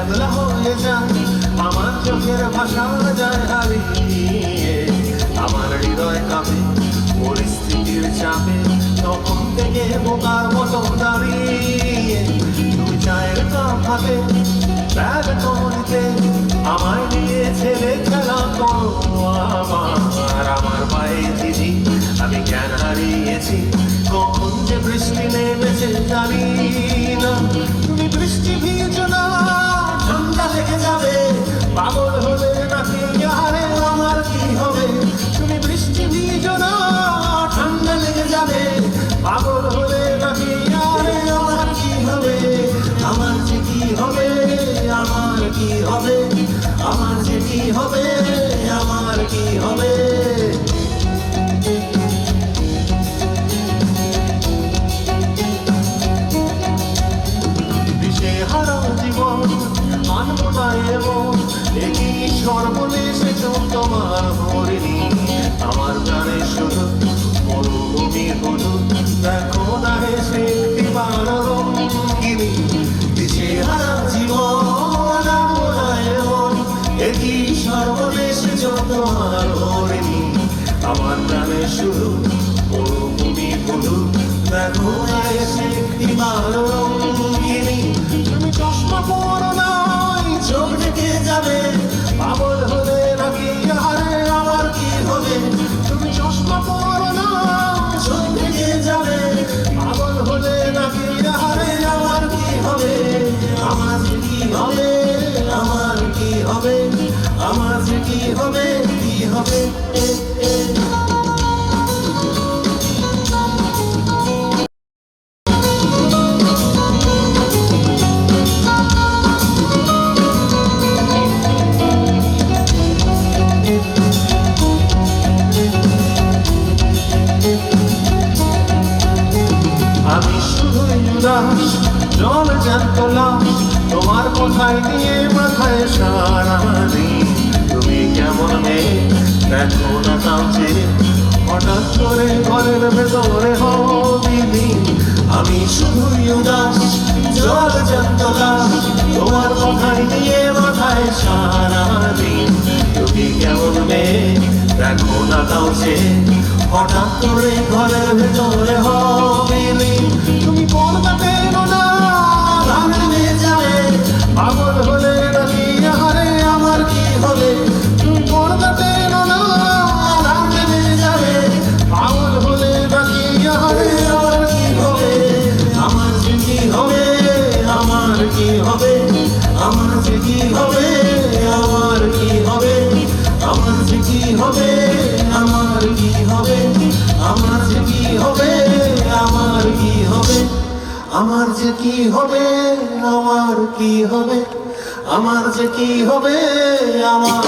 শ্যামলা হয়ে যায়, আমার চোখের ভাষা যায় হারিয়ে। আমার হৃদয় কাঁপে পরিস্থিতির চাপে, তখন থেকে বোকার মতো দাঁড়িয়ে। তুমি চায়ের কাপ হাতে ব্যাগ করিতে আমায় নিয়ে ছেলে খেলা করো আমার। আমার পায়ে দিদি আমি জ্ঞান হারিয়েছি, কখন যে বৃষ্টি নেমেছে জানি না। তুমি বৃষ্টি ভিজো না, ঠান্ডা লেগে যাবে, পাগল হলে নাকি আরে আমার কি হবে? তুমি বৃষ্টি ভিজো না, ঠান্ডা লেগে যাবে, পাগল হলে নাকি আরে আমার কি হবে? আমার যে কি হবে, আমার কি হবে, আমার যে কি হবে, আমার কি হবে? সর্বনেশে তোমার হরিণী, আমার প্রাণে শুধু মরুভূমি হলু, দেখো না হেসে দিবার রঙ্গিনী। দিশেহারা জীবন একই সর্বনেশে তোমার হরিণী, আমার প্রাণে শুধু মরুভূমি হলু, দেখো না হেসে দিবার রঙ্গিনী। তুমি চশমা পরো না, চোখ ঢেকে যাবে, পাগল হলে নাকি আরে আমার কি হবে? তুমি চশমা পরো না, চোখ ঢেকে যাবে, পাগল হলে নাকি আরে আমার কি হবে? আমার যে কি হবে, আমার কি হবে, আমার যে কি হবে, কি হবে? আমি শুধুই উদাস, জল জ্যান্ত লাশ, তোমার কোথায় নিয়ে মাথায় সারাদিন। তুমি কেমন মেয়ে দেখো না তাও যে, হঠাৎ করে ঘরের ভেতরে হবিনি। আমি শুধুই উদাস, জল জ্যান্ত লাশ, তোমার কোথায় নিয়ে মাথায় সারাদিন। তুমি কেমন মেয়ে দেখো না তাও যে, হঠাৎ করে ঘরের ভেতরে হবিনি। তুমি পর্দা পেরো না, রাত নেমে যাবে, পাগল হলে নাকি আরে আমার কি হবে? তুমি পর্দা পেরো না, রাত নেমে যাবে, পাগল হলে নাকি আরে আমার কি হবে? আমার যে কি হবে, আমার কি হবে, আমার যে কি হবে, আমার কি হবে, আমার যে কি হবে, আমার কি হবে, আমার যে কি হবে, আমার কি হবে, আমার যে কি হবে, আমার কি হবে, আমার যে কি হবে, আমার